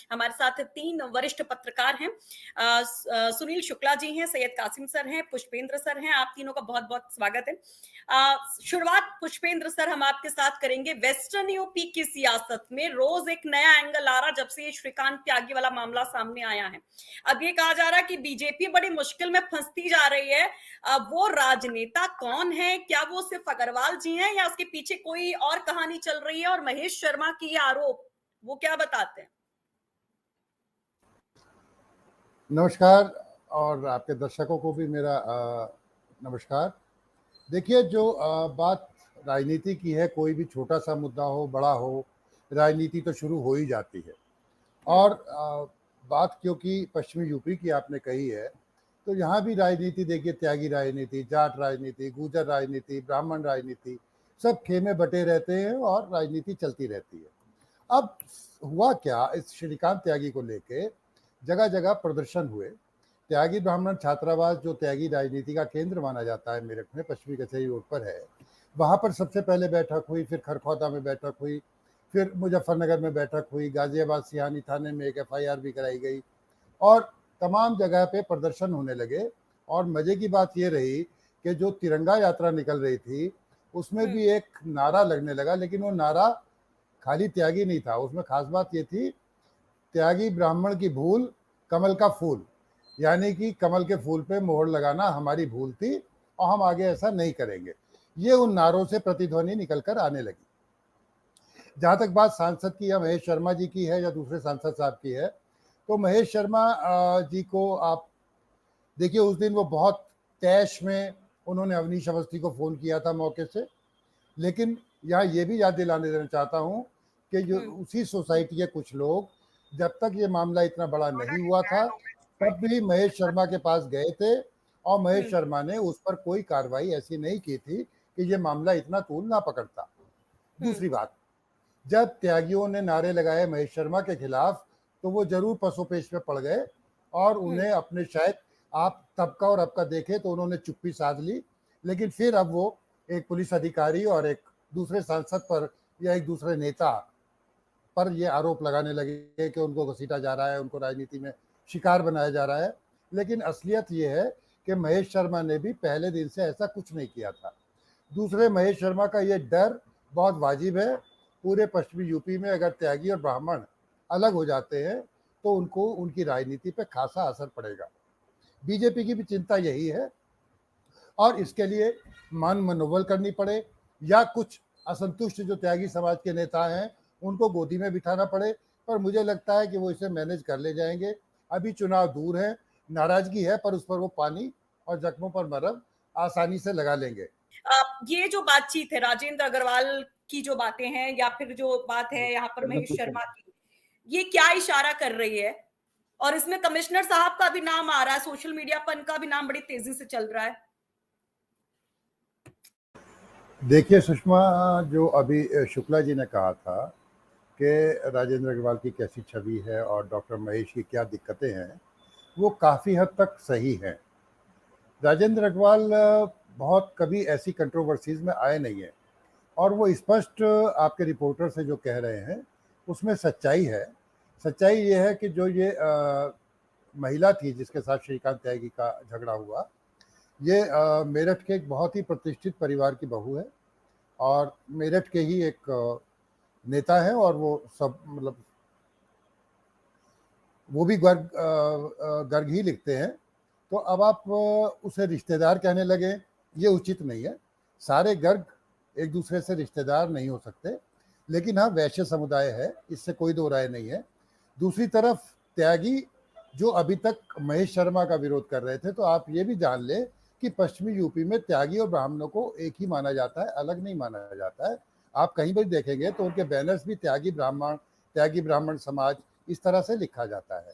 हमारे साथ 3 वरिष्ठ पत्रकार हैं। सुनील शुक्ला जी हैं, सैयद कासिम सर हैं, पुष्पेंद्र सर हैं। आप तीनों का बहुत-बहुत स्वागत है। शुरुआत पुष्पेंद्र सर हम आपके साथ करेंगे। वेस्टर्न यूपी की सियासत में रोज एक नया एंगल आ रहा जब से ये श्रीकांत त्यागी वाला मामला सामने आया है। अब ये कहा जा रहा है कि बीजेपी बड़ी मुश्किल में फंसती जा रही है। वो राजनेता कौन है? क्या वो सिर्फ अग्रवाल जी हैं या उसके पीछे कोई और कहानी चल रही है? और महेश शर्मा की ये आरोप वो क्या बताते हैं? नमस्कार और आपके दर्शकों को भी मेरा नमस्कार। देखिए, जो बात राजनीति की है, कोई भी छोटा सा मुद्दा हो, बड़ा हो, राजनीति तो शुरू हो ही जाती है। और बात क्योंकि पश्चिमी यूपी की आपने कही है, तो यहाँ भी राजनीति देखिए, त्यागी राजनीति, जाट राजनीति, गुर्जर राजनीति, ब्राह्मण राजनीति, सब खेमे बटे रहते हैं और राजनीति चलती रहती है। अब हुआ क्या, इस श्रीकांत त्यागी को लेके जगह जगह प्रदर्शन हुए। त्यागी ब्राह्मण छात्रावास, जो त्यागी राजनीति का केंद्र माना जाता है मेरठ में, पश्चिमी कचहरी रोड पर है, वहाँ पर सबसे पहले बैठक हुई, फिर खरखौदा में बैठक हुई, फिर मुजफ्फरनगर में बैठक हुई, गाजियाबाद सिहानी थाने में एक FIR भी कराई गई और तमाम जगह पे प्रदर्शन होने लगे। और मज़े की बात ये रही कि जो तिरंगा यात्रा निकल रही थी उसमें भी एक नारा लगने लगा, लेकिन वो नारा खाली त्यागी नहीं था, उसमें खास बात ये थी, त्यागी ब्राह्मण की भूल, कमल का फूल, यानी कि कमल के फूल पे मोहर लगाना हमारी भूल थी और हम आगे ऐसा नहीं करेंगे। ये उन नारों से प्रतिध्वनि निकलकर आने लगी। जहाँ तक बात सांसद की या महेश शर्मा जी की है या दूसरे सांसद साहब की है, तो महेश शर्मा जी को आप देखिए, उस दिन वो बहुत तैश में उन्होंने अवनीश अवस्थी को फ़ोन किया था मौके से। लेकिन यहाँ ये भी याद दिलाने देना चाहता हूँ कि जो उसी सोसाइटी के कुछ लोग, जब तक ये मामला इतना बड़ा नहीं हुआ था, तब भी महेश शर्मा के पास गए थे और महेश शर्मा ने उस पर कोई कार्रवाई ऐसी नहीं की थी कि ये मामला इतना तूल ना पकड़ता। दूसरी बात, जब त्यागियों ने नारे लगाए महेश शर्मा के खिलाफ, तो वो जरूर पसोपेश में पड़ गए और उन्हें अपने, शायद आप तब का और अब का देखें तो उन्होंने चुप्पी साध ली, लेकिन फिर अब वो एक पुलिस अधिकारी और एक दूसरे सांसद पर या एक दूसरे नेता पर ये आरोप लगाने लगे कि उनको घसीटा जा रहा है, उनको राजनीति में शिकार बनाया जा रहा है। लेकिन असलियत ये है कि महेश शर्मा ने भी पहले दिन से ऐसा कुछ नहीं किया था। दूसरे, महेश शर्मा का ये डर बहुत वाजिब है। पूरे पश्चिमी यूपी में अगर त्यागी और ब्राह्मण अलग हो जाते हैं तो उनको, उनकी राजनीति पे खासा असर पड़ेगा। बीजेपी की भी चिंता यही है और इसके लिए मन मनोबल करनी पड़े या कुछ असंतुष्ट जो त्यागी समाज के नेता हैं उनको गोदी में बिठाना पड़े, पर मुझे लगता है कि वो इसे मैनेज कर ले जाएंगे। अभी चुनाव दूर है, नाराजगी है, पर उस पर वो पानी और जख्मों पर मरहम आसानी से लगा लेंगे। ये जो बातचीत है राजेंद्र अग्रवाल की, जो बातें हैं या फिर जो बात है यहाँ पर महेश शर्मा की, ये क्या इशारा कर रही है? और इसमें कमिश्नर साहब का भी नाम आ रहा है, सोशल मीडिया पर इनका भी नाम बड़ी तेजी से चल रहा है। देखिए सुषमा, जो अभी शुक्ला जी ने कहा था कि राजेंद्र अग्रवाल की कैसी छवि है और डॉक्टर महेश की क्या दिक्कतें हैं, वो काफ़ी हद तक सही है। राजेंद्र अग्रवाल बहुत कभी ऐसी कंट्रोवर्सीज में आए नहीं है और वो स्पष्ट आपके रिपोर्टर से जो कह रहे हैं उसमें सच्चाई है। सच्चाई ये है कि जो ये महिला थी जिसके साथ श्रीकांत त्यागी का झगड़ा हुआ, ये मेरठ के एक बहुत ही प्रतिष्ठित परिवार की बहू है और मेरठ के ही एक नेता है और वो सब, मतलब वो भी गर्ग ही लिखते हैं। तो अब आप उसे रिश्तेदार कहने लगे, ये उचित नहीं है। सारे गर्ग एक दूसरे से रिश्तेदार नहीं हो सकते, लेकिन हाँ, वैश्य समुदाय है, इससे कोई दो राय नहीं है। दूसरी तरफ त्यागी जो अभी तक महेश शर्मा का विरोध कर रहे थे, तो आप ये भी जान ले कि पश्चिमी यूपी में त्यागी और ब्राह्मणों को एक ही माना जाता है, अलग नहीं माना जाता है। आप कहीं भी देखेंगे तो उनके बैनर्स भी त्यागी ब्राह्मण समाज इस तरह से लिखा जाता है।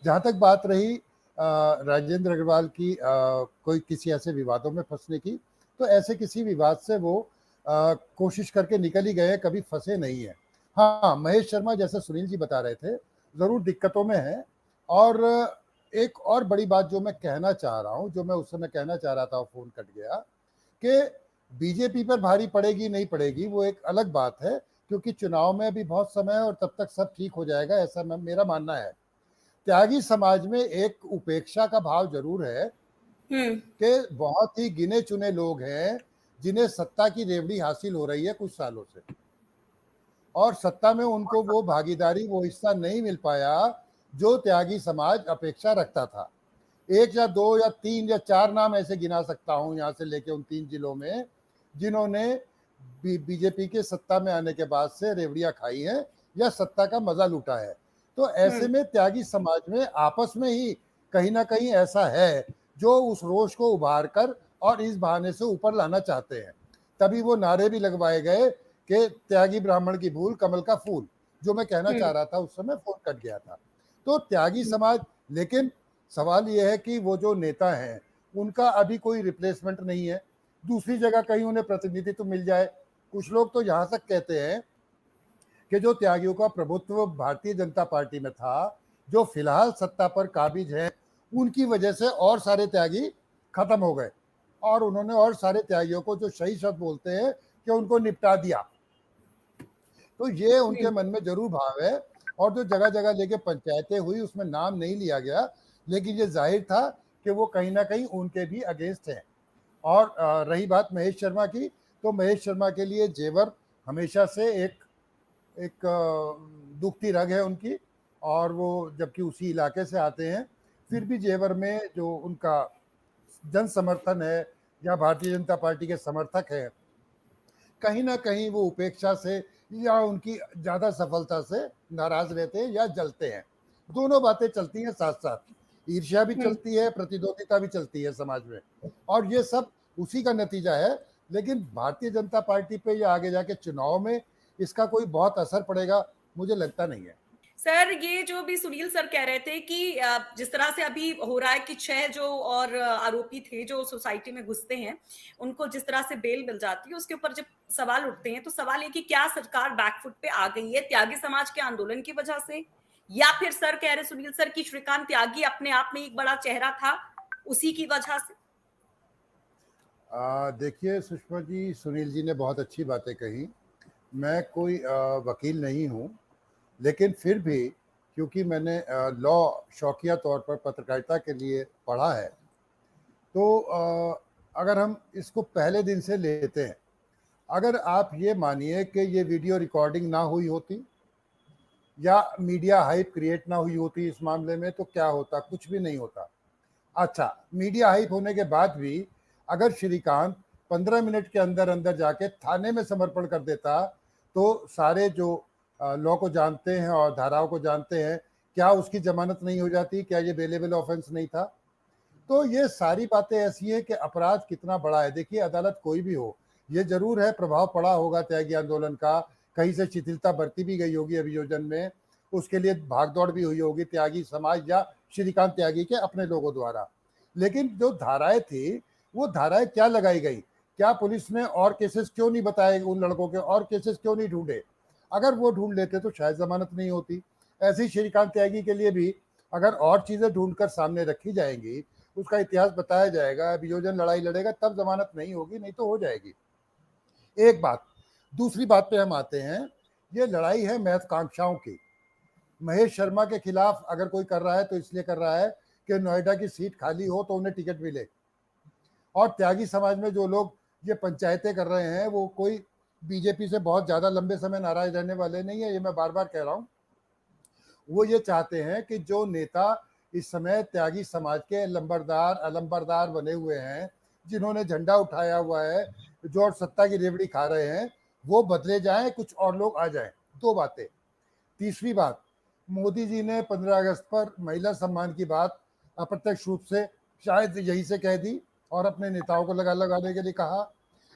जहाँ तक बात रही राजेंद्र अग्रवाल की कोई किसी ऐसे विवादों में फंसने की, तो ऐसे किसी विवाद से वो कोशिश करके निकल ही गए, कभी फंसे नहीं है। हाँ, महेश शर्मा जैसे सुनील जी बता रहे थे, ज़रूर दिक्कतों में है। और एक और बड़ी बात जो मैं कहना चाह रहा हूँ, जो मैं उस समय कहना चाह रहा था, वो फ़ोन कट गया, कि बीजेपी पर भारी पड़ेगी नहीं पड़ेगी वो एक अलग बात है, क्योंकि चुनाव में भी बहुत समय है और तब तक सब ठीक हो जाएगा, ऐसा मेरा मानना है। त्यागी समाज में एक उपेक्षा का भाव जरूर है कि बहुत ही गिने चुने लोग हैं जिन्हें सत्ता की रेवड़ी हासिल हो रही है कुछ सालों से, और सत्ता में उनको वो भागीदारी, वो हिस्सा नहीं मिल पाया जो त्यागी समाज अपेक्षा रखता था। एक या दो या तीन या चार नाम ऐसे गिना सकता हूं यहाँ से लेके उन 3 जिलों में जिन्होंने बीजेपी के सत्ता में आने के बाद से रेवड़ियां खाई हैं या सत्ता का मजा लूटा है। तो ऐसे में त्यागी समाज में आपस में ही कहीं ना कहीं ऐसा है जो उस रोष को उभार कर और इस बहाने से ऊपर लाना चाहते हैं। तभी वो नारे भी लगवाए गए कि त्यागी ब्राह्मण की भूल कमल का फूल, जो मैं कहना चाह रहा था उस समय फोन कट गया था। तो त्यागी समाज, लेकिन सवाल यह है कि वो जो नेता हैं उनका अभी कोई रिप्लेसमेंट नहीं है, दूसरी जगह कहीं उन्हें प्रतिनिधित्व मिल जाए। कुछ लोग तो यहाँ तक कहते हैं कि जो त्यागियों का प्रभुत्व भारतीय जनता पार्टी में था, जो फिलहाल सत्ता पर काबिज है, उनकी वजह से और सारे त्यागी खत्म हो गए और उन्होंने और सारे त्यागियों को, जो सही शब्द बोलते हैं, कि उनको निपटा दिया। तो ये उनके मन में जरूर भाव है। और जो जगह जगह लेके पंचायतें हुई उसमें नाम नहीं लिया गया, लेकिन ये जाहिर था कि वो कहीं ना कहीं उनके भी अगेंस्ट हैं। और रही बात महेश शर्मा की, तो महेश शर्मा के लिए जेवर हमेशा से एक एक दुखती रग है उनकी, और वो जबकि उसी इलाके से आते हैं, फिर भी जेवर में जो उनका जन समर्थन है या भारतीय जनता पार्टी के समर्थक है, कहीं ना कहीं वो उपेक्षा से या उनकी ज़्यादा सफलता से नाराज रहते हैं या जलते हैं। दोनों बातें चलती हैं साथ साथ, ईर्ष्या भी चलती है, प्रतिद्वंदिता भी चलती है समाज में, और ये सब उसी का नतीजा है। लेकिन भारतीय जनता पार्टी पे या आगे जाके चुनाव में इसका कोई बहुत असर पड़ेगा मुझे लगता नहीं है। सर, ये जो भी सुनील सर कह रहे थे कि जिस तरह से अभी हो रहा है कि 6 जो और आरोपी थे जो सोसाइटी में घुसते हैं, उनको जिस तरह से बेल मिल जाती है, उसके ऊपर जब सवाल उठते हैं तो सवाल ये कि क्या सरकार बैकफुट पे आ गई है त्यागी समाज के आंदोलन की वजह से, या फिर सर कह रहे सुनील सर की श्रीकांत त्यागी अपने आप में एक बड़ा चेहरा था उसी की वजह से? देखिए सुषमा जी, सुनील जी ने बहुत अच्छी बातें कही। मैं कोई वकील नहीं हूँ, लेकिन फिर भी क्योंकि मैंने लॉ शौकिया तौर पर पत्रकारिता के लिए पढ़ा है, तो अगर हम इसको पहले दिन से लेते हैं, अगर आप ये मानिए कि ये वीडियो रिकॉर्डिंग ना हुई होती या मीडिया हाइप क्रिएट ना हुई होती इस मामले में, तो क्या होता? कुछ भी नहीं होता। अच्छा, मीडिया हाइप होने के बाद भी अगर श्रीकांत 15 मिनट के अंदर अंदर जाके थाने में समर्पण कर देता, तो सारे जो लॉ को जानते हैं और धाराओं को जानते हैं, क्या उसकी जमानत नहीं हो जाती? क्या ये बेलेबल ऑफेंस नहीं था? तो ये सारी बातें ऐसी हैं कि अपराध कितना बड़ा है। देखिए, अदालत कोई भी हो, ये जरूर है प्रभाव पड़ा होगा त्यागी आंदोलन का, कहीं से शिथिलता बरती भी गई होगी अभियोजन में, उसके लिए भागदौड़ भी हुई होगी त्यागी समाज या श्रीकांत त्यागी के अपने लोगों द्वारा। लेकिन जो धाराएं थी, वो धाराएं क्या लगाई गई? क्या पुलिस ने और केसेस क्यों नहीं बताए? उन लड़कों के और केसेस क्यों नहीं ढूंढे? अगर वो ढूंढ लेते तो शायद जमानत नहीं होती। ऐसे ही श्रीकांत त्यागी के लिए भी अगर और चीजें ढूंढकर सामने रखी जाएंगी, उसका इतिहास बताया जाएगा, अभियोजन लड़ाई लड़ेगा, तब जमानत नहीं होगी, नहीं तो हो जाएगी। एक बात। दूसरी बात पे हम आते हैं, ये लड़ाई है महत्वाकांक्षाओं की। महेश शर्मा के खिलाफ अगर कोई कर रहा है तो इसलिए कर रहा है कि नोएडा की सीट खाली हो तो उन्हें टिकट मिले। और त्यागी समाज में जो लोग ये पंचायतें कर रहे हैं, वो कोई बीजेपी से बहुत ज्यादा लंबे समय नाराज रहने वाले नहीं है, ये मैं बार बार कह रहा हूँ। वो ये चाहते हैं कि जो नेता इस समय त्यागी समाज के लंबरदार अलंबरदार बने हुए हैं, जिन्होंने झंडा उठाया हुआ है, जो और सत्ता की रेवड़ी खा रहे हैं, वो बदले जाएं, कुछ और लोग आ जाएं। दो बातें। तीसरी बात, मोदी जी ने 15 अगस्त पर महिला सम्मान की बात अप्रत्यक्ष रूप से शायद यही से कह दी और अपने नेताओं को लगाने के लिए कहा।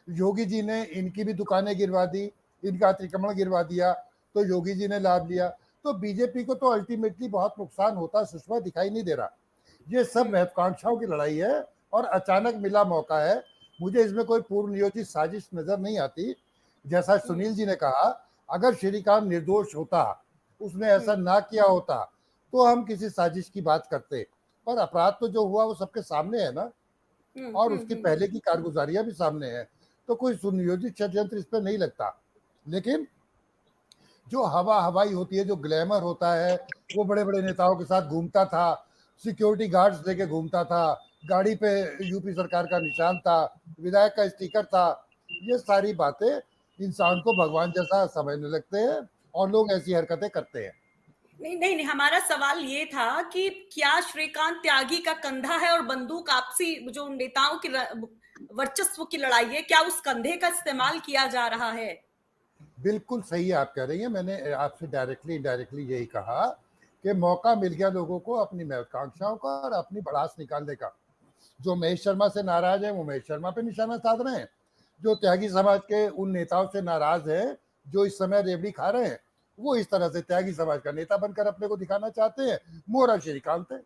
योगी जी ने इनकी भी दुकानें गिरवा दी, इनका अतिक्रमण गिरवा दिया, तो योगी जी ने लाभ लिया। तो बीजेपी को तो अल्टीमेटली बहुत नुकसान होता सुषमा दिखाई नहीं दे रहा। ये सब महत्वाकांक्षाओं की लड़ाई है और अचानक मिला मौका है। मुझे इसमें कोई पूर्व नियोजित साजिश नजर नहीं आती। जैसा सुनील जी ने कहा, अगर श्रीकांत निर्दोष होता, उसने ऐसा ना किया होता, तो हम किसी साजिश की बात करते। पर अपराध तो जो हुआ वो सबके सामने है ना, और उसकी पहले की कारगुजारियां भी सामने है, तो कोई सुनियोजित षड्यंत्र इस पर नहीं लगता। लेकिन जो हवा हवाई होती है, जो ग्लैमर होता है, वो बड़े बड़े नेताओं के साथ घूमता था, सिक्योरिटी गार्ड्स लेके घूमता था, गाड़ी पे यूपी सरकार का निशान था, विधायक का स्टिकर था। ये सारी बातें इंसान को भगवान जैसा समझने लगते हैं और लोग ऐसी हरकतें करते हैं। नहीं नहीं नहीं, हमारा सवाल ये था कि क्या श्रीकांत त्यागी का कंधा है और बंदूक आपसी जो नेताओं की वर्चस्व की लड़ाई है, क्या उस कंधे का इस्तेमाल किया जा रहा है? बिल्कुल सही आप कह रही हैं। मैंने आपसे डायरेक्टली इनडायरेक्टली यही कहा कि मौका मिल गया लोगों को अपनी महत्वाकांक्षाओं का और अपनी भड़ास निकालने का। जो महेश शर्मा से नाराज है वो महेश शर्मा पे निशाना साध रहे हैं, जो त्यागी समाज के उन नेताओं से नाराज है जो इस समय रेवड़ी खा रहे हैं, वो इस तरह से त्यागी समाज का नेता बनकर अपने को दिखाना चाहते हैं। मोहरा श्रीकांत है।